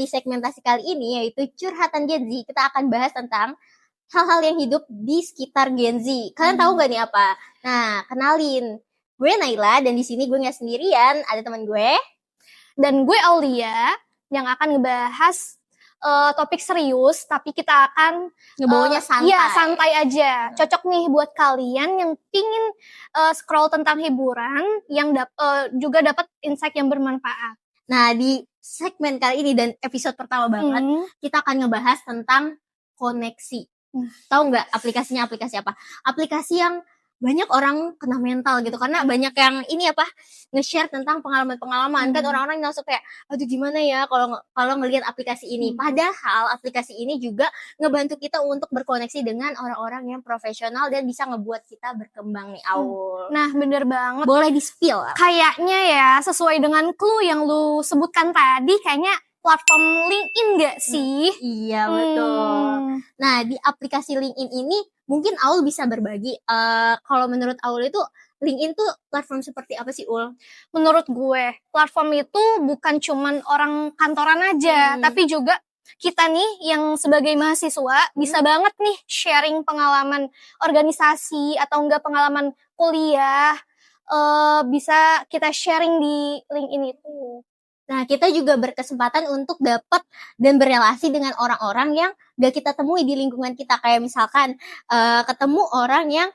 di segmentasi kali ini yaitu curhatan Gen Z, kita akan bahas tentang hal-hal yang hidup di sekitar Gen Z. Kalian tahu nggak nih apa? Nah, kenalin. Gue Naila dan di sini gue nggak sendirian, ada teman gue. Dan gue Aulia yang akan ngebahas topik serius, tapi kita akan ngebawanya santai. Iya, santai aja. Cocok nih buat kalian yang pingin scroll tentang hiburan, yang juga dapat insight yang bermanfaat. Nah, di segmen kali ini dan episode pertama banget, kita akan ngebahas tentang koneksi. Tahu nggak aplikasinya aplikasi apa? Aplikasi yang banyak orang kena mental gitu karena banyak yang ini apa nge-share tentang pengalaman-pengalaman kan orang-orang langsung kayak aduh gimana ya kalau ngelihat aplikasi ini. Padahal aplikasi ini juga ngebantu kita untuk berkoneksi dengan orang-orang yang profesional dan bisa ngebuat kita berkembang nih Aul. Nah bener banget. Boleh di-spill? Kayaknya ya sesuai dengan clue yang lu sebutkan tadi, kayaknya platform LinkedIn gak sih? Iya betul. Nah di aplikasi LinkedIn ini mungkin Aul bisa berbagi. Kalau menurut Aul itu LinkedIn tuh platform seperti apa sih Ul? Menurut gue platform itu bukan cuman orang kantoran aja, tapi juga kita nih yang sebagai mahasiswa bisa banget nih sharing pengalaman organisasi atau enggak pengalaman kuliah, bisa kita sharing di LinkedIn itu. Nah, kita juga berkesempatan untuk dapat dan berelasi dengan orang-orang yang gak kita temui di lingkungan kita. Kayak misalkan ketemu orang yang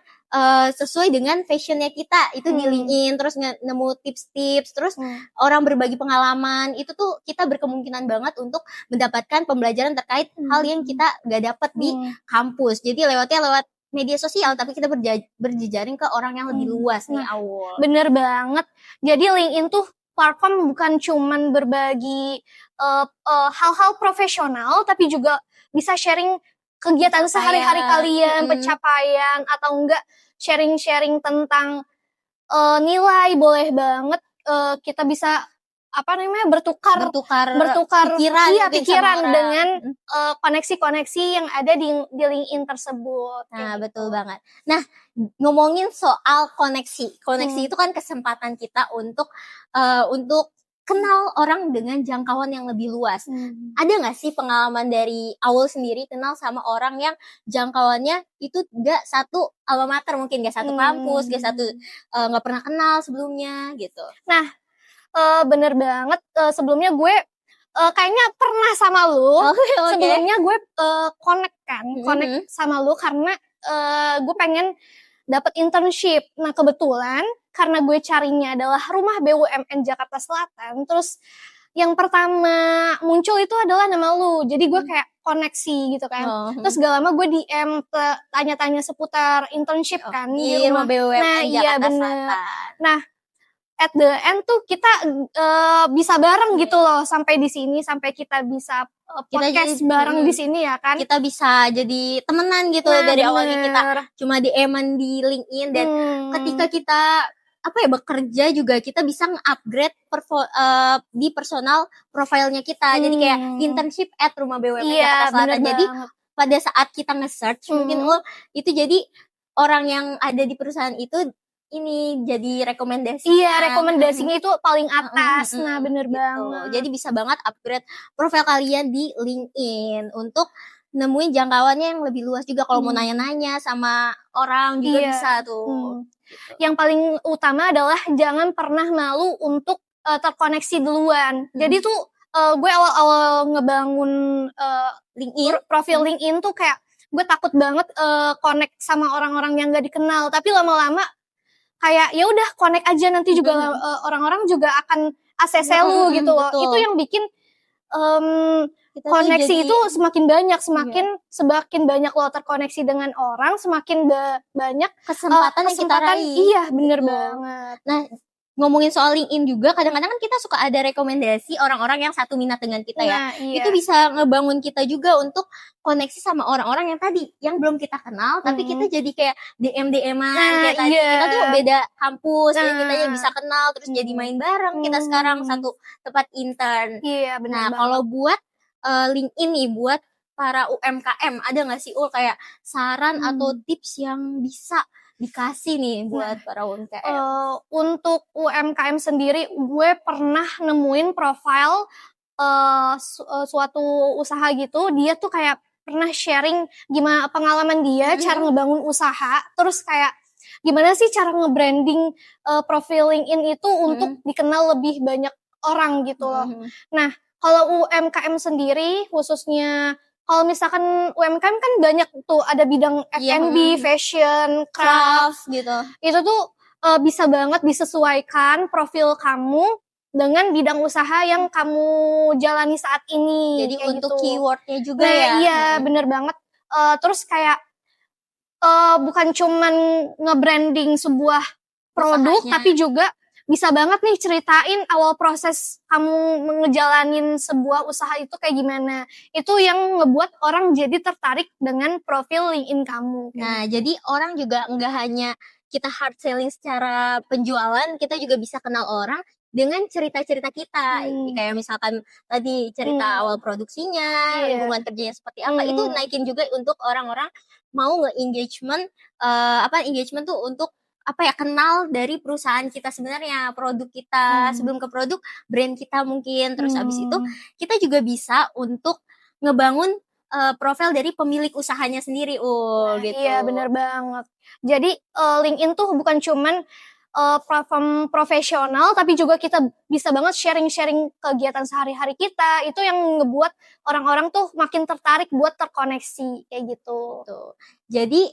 sesuai dengan fashionnya kita, itu di LinkedIn, terus nemu tips-tips, terus orang berbagi pengalaman, itu tuh kita berkemungkinan banget untuk mendapatkan pembelajaran terkait hal yang kita gak dapat di kampus. Jadi lewatnya lewat media sosial, tapi kita berjejaring ke orang yang lebih luas nih, Aul. Bener banget. Jadi LinkedIn tuh platform bukan cuman berbagi hal-hal profesional, tapi juga bisa sharing kegiatan sehari-hari kalian, pencapaian, atau enggak sharing-sharing tentang nilai, boleh banget kita bisa bertukar pikiran dengan koneksi-koneksi yang ada di LinkedIn tersebut. Nah, betul banget. Nah, ngomongin soal koneksi itu kan kesempatan kita untuk kenal orang dengan jangkauan yang lebih luas. Ada nggak sih pengalaman dari Aul sendiri kenal sama orang yang jangkauannya itu nggak satu alma mater, mungkin nggak satu kampus, nggak pernah kenal sebelumnya gitu? Nah, bener banget. Sebelumnya gue kayaknya pernah sama lu. Sebelumnya gue connect sama lu karena gue pengen dapat internship. Nah kebetulan karena gue carinya adalah rumah BUMN Jakarta Selatan, terus yang pertama muncul itu adalah nama lu. Jadi gue kayak koneksi gitu kan. Terus gak lama gue DM tanya-tanya seputar internship kan di rumah BUMN Jakarta Selatan. Nah at the end tuh kita bisa bareng gitu loh sampai di sini, sampai kita bisa podcast bareng di sini ya kan. Kita bisa jadi temenan gitu. Dari awalnya kita cuma DM-an di LinkedIn dan ketika kita bekerja juga kita bisa nge-upgrade di personal profilnya kita. Jadi kayak internship at rumah BUMN Jakarta Selatan. Jadi pada saat kita nge-search mungkin itu jadi orang yang ada di perusahaan itu ini jadi rekomendasi. Iya, rekomendasinya itu paling atas. Nah, bener gitu. banget. Jadi bisa banget upgrade profil kalian di LinkedIn untuk nemuin jangkauannya yang lebih luas juga. Kalau mau nanya-nanya sama orang juga bisa tuh. Gitu. Yang paling utama adalah jangan pernah malu untuk terkoneksi duluan. Jadi tuh gue awal-awal ngebangun LinkedIn, profil LinkedIn tuh kayak gue takut banget connect sama orang-orang yang gak dikenal. Tapi lama-lama kayak ya udah connect aja, nanti juga orang-orang juga akan ACC lu gitu loh. Itu yang bikin koneksi itu semakin banyak, semakin banyak lo terkoneksi dengan orang, semakin banyak kesempatan yang kita raih. Iya, bener banget. Nah, ngomongin soal LinkedIn juga, kadang-kadang kan kita suka ada rekomendasi orang-orang yang satu minat dengan kita ya. Itu bisa ngebangun kita juga untuk koneksi sama orang-orang yang tadi, yang belum kita kenal, tapi kita jadi kayak DM-DM-an kayak tadi. Kita tuh beda kampus, jadi kita bisa kenal, terus jadi main bareng. Kita sekarang satu tempat intern. Iya, benar. Nah, kalau buat LinkedIn nih, buat para UMKM, ada gak sih kayak saran atau tips yang bisa dikasih nih buat para UMKM? Untuk UMKM sendiri, gue pernah nemuin profil suatu usaha gitu, dia tuh kayak pernah sharing gimana pengalaman dia cara ngebangun usaha, terus kayak gimana sih cara nge-branding profil LinkedIn itu untuk dikenal lebih banyak orang gitu loh. Nah, kalau UMKM sendiri khususnya kalau misalkan UMKM kan banyak tuh ada bidang F&B, fashion, craft gitu. Itu tuh bisa banget disesuaikan profil kamu dengan bidang usaha yang kamu jalani saat ini. Jadi kayak untuk gitu. keywordnya juga Nah, ya. iya bener banget. Terus kayak bukan cuman nge-branding sebuah produk, Usahanya. tapi juga bisa banget nih ceritain awal proses kamu ngejalanin sebuah usaha itu kayak gimana. Itu yang ngebuat orang jadi tertarik dengan profil LinkedIn kamu. Nah, jadi orang juga nggak hanya kita hard selling secara penjualan, kita juga bisa kenal orang dengan cerita-cerita kita. Kayak misalkan tadi cerita awal produksinya, lingkungan kerjanya seperti apa, itu naikin juga untuk orang-orang mau nge-engagement, engagement tuh untuk kenal dari perusahaan kita sebenarnya, produk kita, sebelum ke produk, brand kita mungkin, terus abis itu kita juga bisa untuk ngebangun profil dari pemilik usahanya sendiri, gitu. Iya, bener banget. Jadi LinkedIn tuh bukan cuman platform profesional, tapi juga kita bisa banget sharing-sharing kegiatan sehari-hari kita. Itu yang ngebuat orang-orang tuh makin tertarik buat terkoneksi kayak gitu. Tuh. Jadi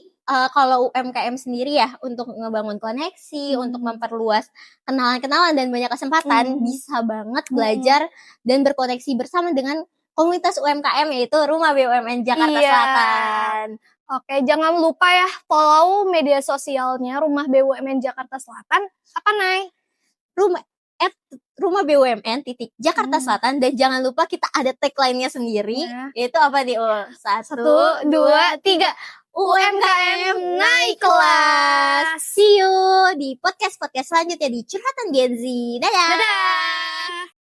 kalau UMKM sendiri ya untuk ngebangun koneksi, untuk memperluas kenalan-kenalan dan banyak kesempatan, bisa banget belajar dan berkoneksi bersama dengan komunitas UMKM yaitu Rumah BUMN Jakarta Selatan. Oke, jangan lupa ya follow media sosialnya Rumah BUMN Jakarta Selatan. Apa, Nay? Rumah BUMN Jakarta Selatan, dan jangan lupa kita ada tagline-nya sendiri, yaitu apa nih? 1, 2, 3. UMKM naik kelas. See you di podcast selanjutnya di Curhatan Gen Z. Dadah.